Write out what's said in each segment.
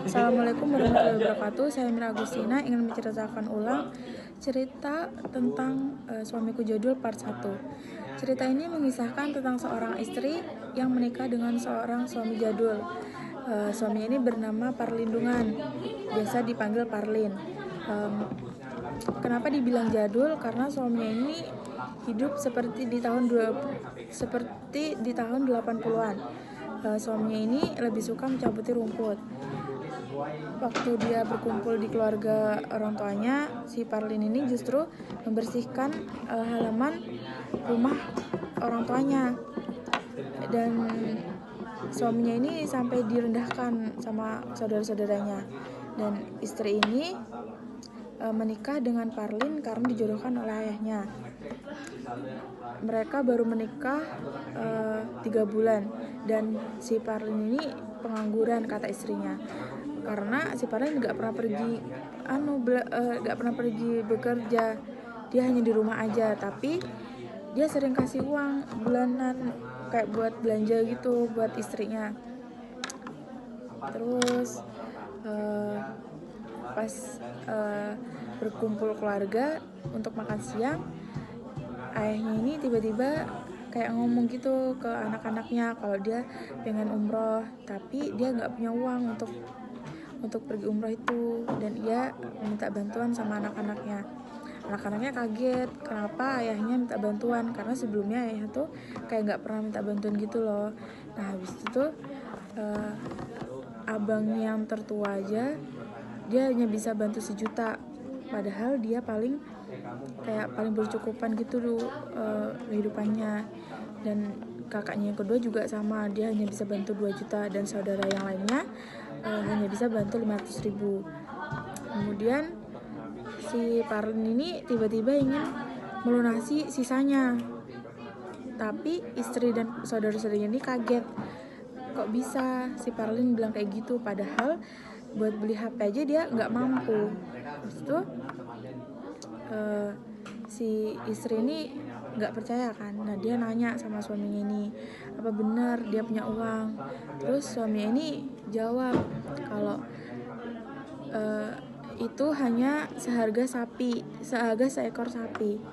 Assalamualaikum warahmatullahi wabarakatuh. Saya Mira Agustina ingin menceritakan ulang cerita tentang Suamiku Jadul part 1. Cerita ini mengisahkan tentang seorang istri yang menikah dengan seorang suami jadul. Suami ini bernama Parlindungan, biasa dipanggil Parlin. Kenapa dibilang jadul? Karena suaminya ini hidup seperti di tahun 80-an. Suaminya ini lebih suka mencabuti rumput. Waktu dia berkumpul di keluarga orang tuanya, si Parlin ini justru membersihkan halaman rumah orang tuanya. Dan suaminya ini sampai direndahkan sama saudara-saudaranya. Dan istri ini menikah dengan Parlin karena dijodohkan oleh ayahnya. Mereka baru menikah 3 bulan dan si Parlin ini pengangguran, kata istrinya, karena si Parlin nggak pernah pergi bekerja. Dia hanya di rumah aja, tapi dia sering kasih uang bulanan kayak buat belanja gitu buat istrinya. Terus pas berkumpul keluarga untuk makan siang, ayahnya ini tiba-tiba kayak ngomong gitu ke anak-anaknya kalau dia pengen umroh, tapi dia nggak punya uang untuk pergi umroh itu, dan dia minta bantuan sama anak-anaknya. Anak-anaknya kaget kenapa ayahnya minta bantuan, karena sebelumnya ayahnya tuh kayak nggak pernah minta bantuan gitu loh. Nah habis itu tuh abang yang tertua aja dia hanya bisa bantu 1 juta, padahal dia paling bercukupan gitu dulu kehidupannya. Dan kakaknya yang kedua juga sama, dia hanya bisa bantu 2 juta, dan saudara yang lainnya hanya bisa bantu 500.000. Kemudian si Parlin ini tiba-tiba ingin melunasi sisanya, tapi istri dan saudara-saudaranya ini kaget, kok bisa si Parlin bilang kayak gitu, padahal buat beli HP aja dia nggak mampu. Habis itu si istri ini nggak percaya kan. Nah dia nanya sama suaminya ini, apa benar dia punya uang? Terus suaminya ini jawab kalau itu hanya seharga seekor sapi.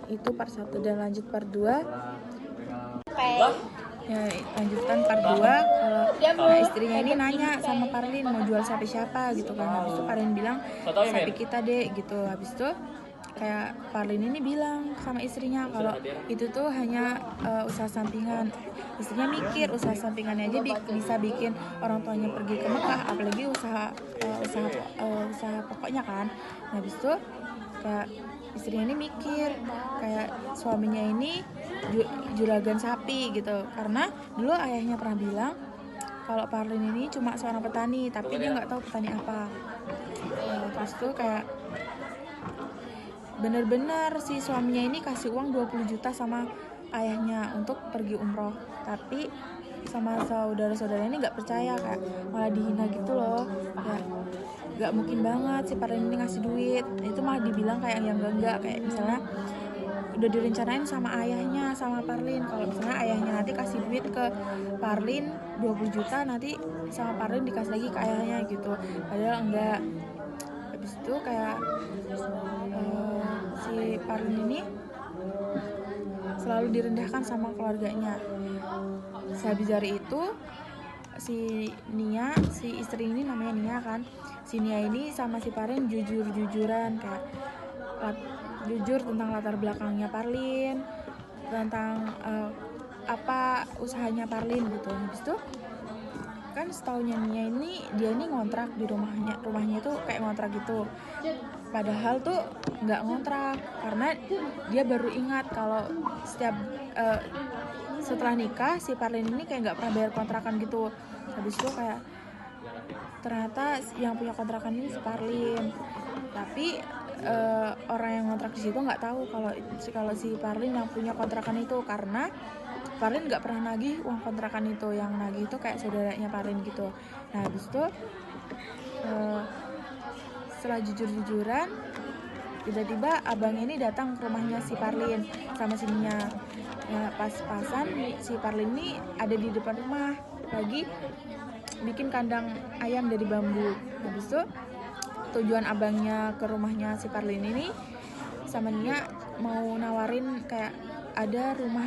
Itu part 1, dan lanjut part 2. Ya, lanjutan part 2 kalau istrinya ini nanya sama Parlin mau jual sapi siapa gitu kan. Habis itu Parlin bilang sapi kita deh gitu. Habis itu kayak Parlin ini bilang sama istrinya kalau itu tuh hanya usaha sampingan. Istrinya mikir usaha sampingannya aja bisa bikin orang tuanya pergi ke Mekah, apalagi usaha pokoknya kan. Nah, habis itu kayak istrinya ini mikir kayak suaminya ini juragan sapi gitu, karena dulu ayahnya pernah bilang kalau Parlin ini cuma seorang petani, tapi dia nggak tahu petani apa. Terus tuh kayak bener-bener si suaminya ini kasih uang 20 juta sama ayahnya untuk pergi umroh, tapi sama saudara-saudaranya ini nggak percaya, kayak malah dihina gitu loh. Ya nggak mungkin banget si Parlin ini ngasih duit, itu malah dibilang kayak yang enggak, kayak misalnya udah direncanain sama ayahnya, sama Parlin, kalau misalnya ayahnya nanti kasih duit ke Parlin 20 juta, nanti sama Parlin dikasih lagi ke ayahnya gitu, padahal enggak. Habis itu kayak si Parlin ini selalu direndahkan sama keluarganya. Sehabis dari itu si istri ini namanya Nia kan, si Nia ini sama si Parlin jujur-jujuran, kayak jujur tentang latar belakangnya Parlin, tentang apa usahanya Parlin gitu. Habis itu kan setaunya Nia ini dia ini ngontrak di rumahnya itu kayak ngontrak gitu, padahal tuh nggak ngontrak, karena dia baru ingat kalau setiap setelah nikah si Parlin ini kayak nggak pernah bayar kontrakan gitu. Habis itu kayak ternyata yang punya kontrakan ini si Parlin, tapi orang yang ngontrak di situ nggak tahu kalau si Parlin yang punya kontrakan itu, karena Parlin nggak pernah nagih uang kontrakan itu, yang nagih itu kayak saudaranya Parlin gitu. Nah habis itu setelah jujur-jujuran, tiba-tiba abang ini datang ke rumahnya si Parlin sama si Nia. Ya, pas-pasan si Parlin ini ada di depan rumah lagi bikin kandang ayam dari bambu. Habis itu tujuan abangnya ke rumahnya si Parlin ini sama Nia mau nawarin kayak ada rumah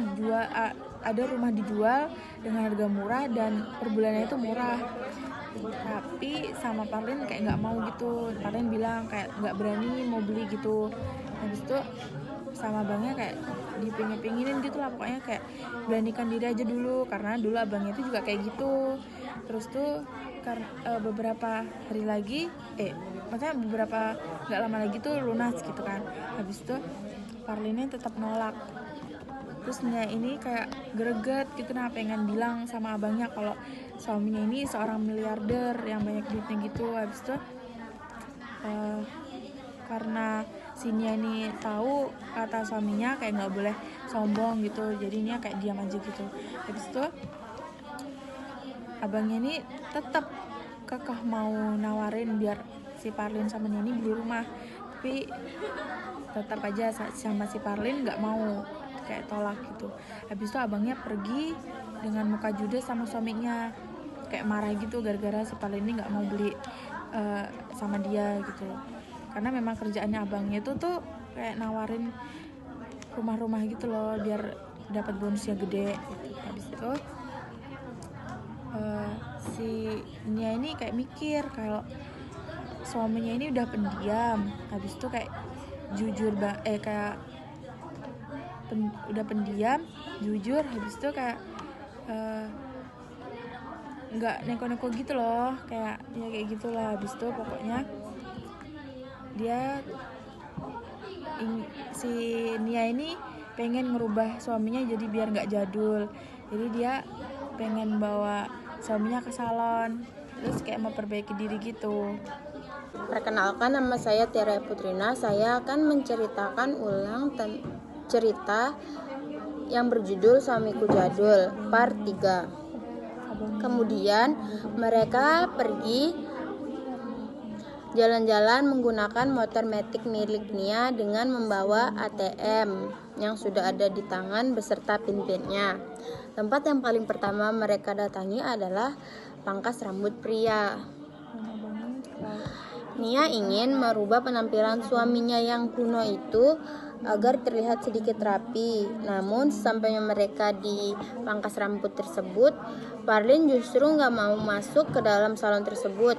dijual dengan harga murah dan per bulannya itu murah. Tapi sama Parlin kayak nggak mau gitu. Parlin bilang kayak nggak berani mau beli gitu. Habis itu sama abangnya kayak dipingin-pinginin gitu lah, pokoknya kayak beranikan diri aja dulu, karena dulu abangnya itu juga kayak gitu. Terus tuh beberapa hari lagi maksudnya beberapa nggak lama lagi tuh lunas gitu kan. Habis itu Parlinnya tetap nolak. Terus Nia ini kayak greget gitu, nah pengen bilang sama abangnya kalau suaminya ini seorang miliarder yang banyak duitnya gitu. Habis itu karena si Nia ini tahu kata suaminya kayak nggak boleh sombong gitu, jadi Nia kayak diam aja gitu. Habis itu abangnya ini tetap kekeh mau nawarin biar si Parlin sama Nia ini beli rumah, tapi tetap aja sama si Parlin nggak mau, kayak tolak gitu. Habis itu abangnya pergi dengan muka judes sama suaminya, kayak marah gitu gara-gara si Parlin ini nggak mau beli sama dia gitu loh. Karena memang kerjaannya abangnya itu tuh kayak nawarin rumah-rumah gitu loh biar dapat bonusnya gede gitu. Habis itu si Nia ini kayak mikir kalau suaminya ini udah pendiam. Habis itu kayak jujur kayak udah pendiam, jujur. Habis itu kayak nggak neko-neko gitu loh, kayak ya kayak gitulah. Habis itu pokoknya dia si Nia ini pengen ngerubah suaminya jadi biar nggak jadul, jadi dia pengen bawa suaminya ke salon, terus kayak memperbaiki diri gitu. Perkenalkan, nama saya Tiara Putrina. Saya akan menceritakan ulang cerita yang berjudul Suamiku Jadul Part 3. Kemudian mereka pergi jalan-jalan menggunakan motor matic milik Nia dengan membawa ATM yang sudah ada di tangan beserta pin-pinnya. Tempat yang paling pertama mereka datangi adalah pangkas rambut pria. Nia ingin merubah penampilan suaminya yang kuno itu agar terlihat sedikit rapi. Namun sampainya mereka di pangkas rambut tersebut, Parlin justru nggak mau masuk ke dalam salon tersebut.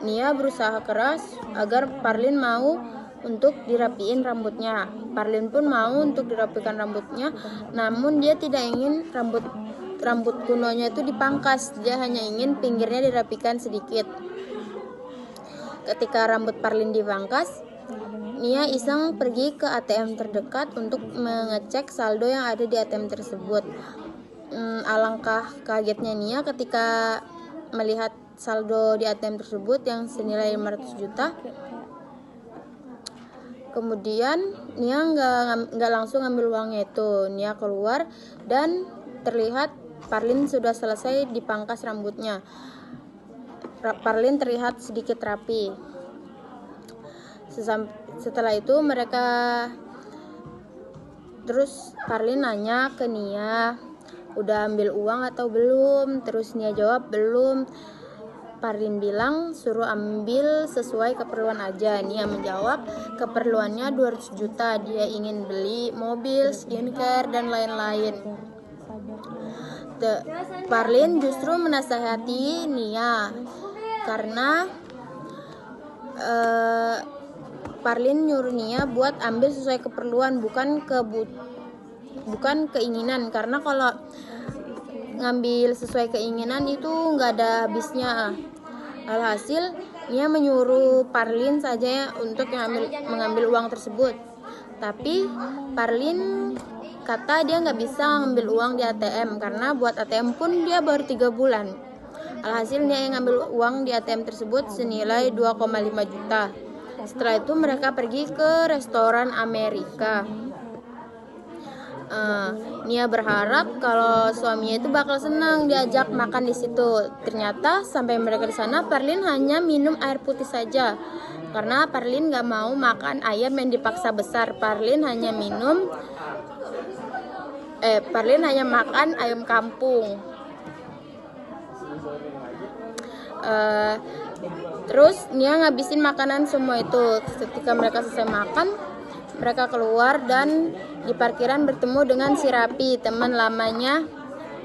Nia berusaha keras agar Parlin mau untuk dirapiin rambutnya. Parlin pun mau untuk dirapikan rambutnya, namun dia tidak ingin rambut kunonya itu dipangkas. Dia hanya ingin pinggirnya dirapikan sedikit. Ketika rambut Parlin dipangkas, Nia iseng pergi ke ATM terdekat untuk mengecek saldo yang ada di ATM tersebut. Alangkah kagetnya Nia ketika melihat saldo di ATM tersebut yang senilai 500 juta. Kemudian Nia nggak langsung ngambil uangnya itu. Nia keluar dan terlihat Parlin sudah selesai dipangkas rambutnya. Parlin terlihat sedikit rapi. Setelah itu terus Parlin nanya ke Nia, udah ambil uang atau belum? Terus Nia jawab belum. Parlin bilang suruh ambil sesuai keperluan aja. Nia menjawab keperluannya 200 juta. Dia ingin beli mobil, skincare, dan lain-lain. Parlin justru menasihati Nia karena Parlin nyuruh Nia buat ambil sesuai keperluan, bukan keinginan. Karena kalau ngambil sesuai keinginan itu nggak ada habisnya. Alhasil Nia menyuruh Parlin saja untuk mengambil uang tersebut. Tapi Parlin kata dia nggak bisa ngambil uang di ATM karena buat ATM pun dia baru 3 bulan. Alhasil Nia yang ngambil uang di ATM tersebut senilai 2,5 juta. Setelah itu mereka pergi ke restoran Amerika. Nia berharap kalau suaminya itu bakal senang diajak makan di situ. Ternyata sampai mereka di sana, Parlin hanya minum air putih saja karena Parlin nggak mau makan ayam yang dipaksa besar. Parlin hanya makan ayam kampung. Terus Nia ngabisin makanan semua itu. Ketika mereka selesai makan, mereka keluar dan di parkiran bertemu dengan si Rapi, teman lamanya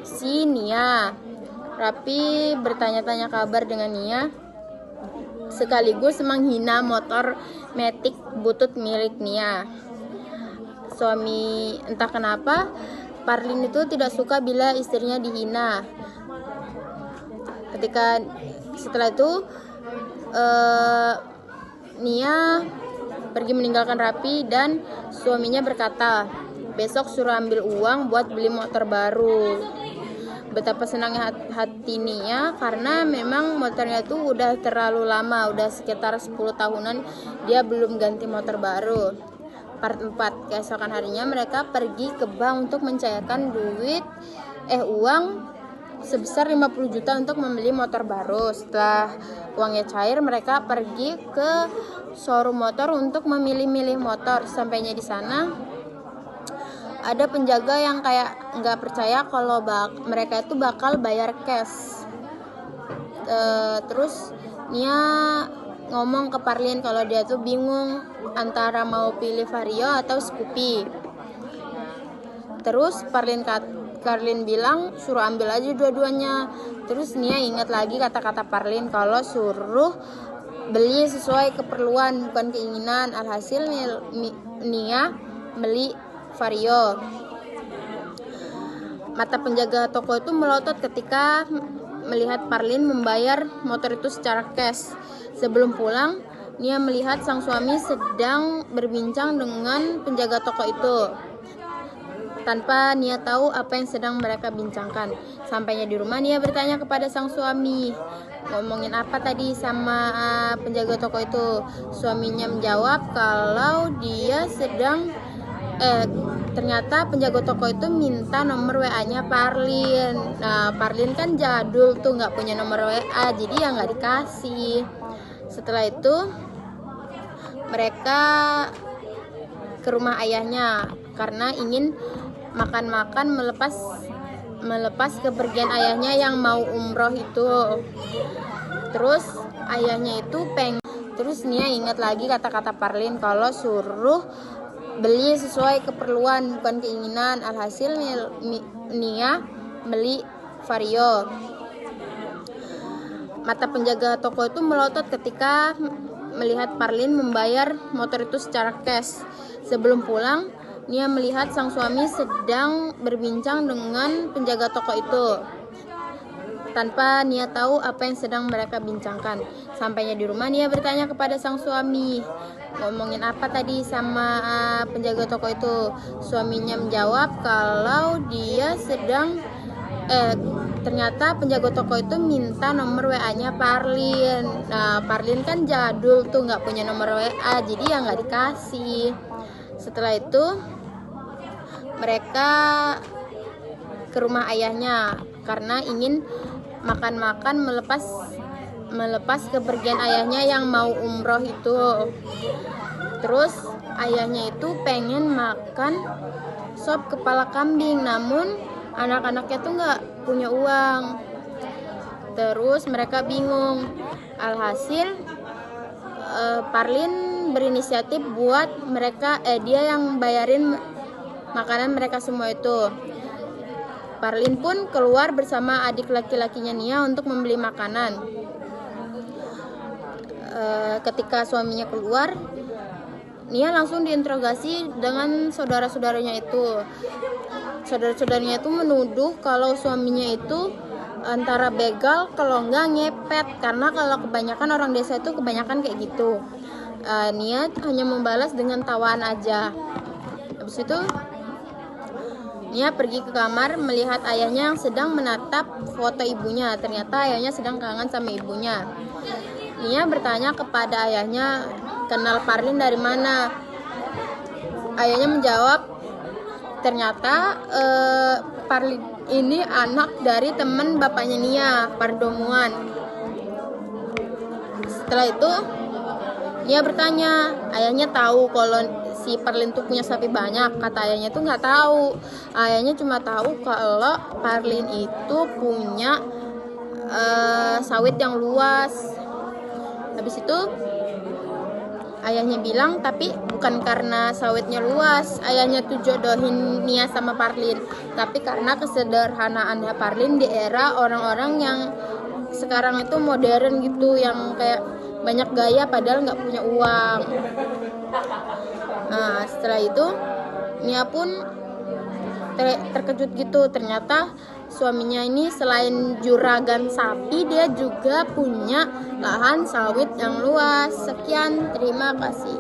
si Nia. Rapi bertanya-tanya kabar dengan Nia, sekaligus menghina motor Matic butut milik Nia. Suami entah kenapa Parlin itu tidak suka bila istrinya dihina. Setelah itu Nia pergi meninggalkan Rapi dan suaminya berkata, besok suruh ambil uang buat beli motor baru. Betapa senangnya hati Nia karena memang motornya itu udah terlalu lama, udah sekitar 10 tahunan dia belum ganti motor baru. Part 4, keesokan harinya mereka pergi ke bank untuk mencairkan uang sebesar 50 juta untuk membeli motor baru. Setelah uangnya cair, mereka pergi ke showroom motor untuk memilih-milih motor. Sampainya di sana, ada penjaga yang kayak nggak percaya kalau mereka itu bakal bayar cash. Terus Nia ngomong ke Parlin kalau dia tuh bingung antara mau pilih Vario atau Scoopy. Terus Parlin bilang suruh ambil aja dua-duanya. Terus Nia ingat lagi kata-kata Parlin kalau suruh beli sesuai keperluan bukan keinginan. Alhasil Nia beli Vario. Mata penjaga toko itu melotot ketika melihat Parlin membayar motor itu secara cash. Sebelum pulang, Nia melihat sang suami sedang berbincang dengan penjaga toko itu. Tanpa Nia tahu apa yang sedang mereka bincangkan. Sampainya di rumah, Nia bertanya kepada sang suami, ngomongin apa tadi sama penjaga toko itu. Suaminya menjawab kalau dia ternyata penjaga toko itu minta nomor WA-nya Parlin. Nah, Parlin kan jadul tuh, nggak punya nomor WA, jadi ya nggak dikasih. Setelah itu mereka ke rumah ayahnya karena ingin makan-makan melepas kepergian ayahnya yang mau umroh itu. Terus ayahnya itu Terus Nia ingat lagi kata-kata Parlin kalau suruh beli sesuai keperluan bukan keinginan. Alhasil Nia beli Vario. Mata penjaga toko itu melotot ketika melihat Parlin membayar motor itu secara cash. Sebelum pulang, Nia melihat sang suami sedang berbincang dengan penjaga toko itu. Tanpa Nia tahu apa yang sedang mereka bincangkan. Sampainya di rumah, Nia bertanya kepada sang suami, ngomongin apa tadi sama penjaga toko itu. Suaminya menjawab kalau dia ternyata penjaga toko itu minta nomor WA-nya Parlin. Nah, Parlin kan jadul tuh, nggak punya nomor WA, jadi ya nggak dikasih. Setelah itu mereka ke rumah ayahnya karena ingin makan-makan melepas kepergian ayahnya yang mau umroh itu. Terus ayahnya itu pengen makan sop kepala kambing, namun anak-anaknya tuh nggak punya uang. Terus mereka bingung. Alhasil Parlin berinisiatif buat dia yang bayarin makanan mereka semua itu. Parlin pun keluar bersama adik laki-lakinya Nia untuk membeli makanan. Ketika suaminya keluar, Nia langsung diinterogasi dengan saudara-saudaranya itu. Saudara-saudaranya itu menuduh kalau suaminya itu antara begal kalau enggak ngepet, karena kalau kebanyakan orang desa itu kebanyakan kayak gitu. Nia hanya membalas dengan tawaan aja. Habis itu Nia pergi ke kamar melihat ayahnya yang sedang menatap foto ibunya. Ternyata ayahnya sedang kangen sama ibunya. Nia bertanya kepada ayahnya, kenal Parlin dari mana? Ayahnya menjawab, ternyata Parlin ini anak dari teman bapaknya Nia, Pardomuan. Setelah itu Nia bertanya, ayahnya tahu kalau si Parlin tuh punya sapi banyak. Kata ayahnya tuh nggak tahu. Ayahnya cuma tahu kalau Parlin itu punya sawit yang luas. Habis itu ayahnya bilang tapi bukan karena sawitnya luas ayahnya tuh jodohin Nia sama Parlin, tapi karena kesederhanaannya Parlin di era orang-orang yang sekarang itu modern gitu, yang kayak banyak gaya padahal nggak punya uang. Nah setelah itu Nia pun terkejut gitu, ternyata suaminya ini selain juragan sapi dia juga punya lahan sawit yang luas. Sekian, terima kasih.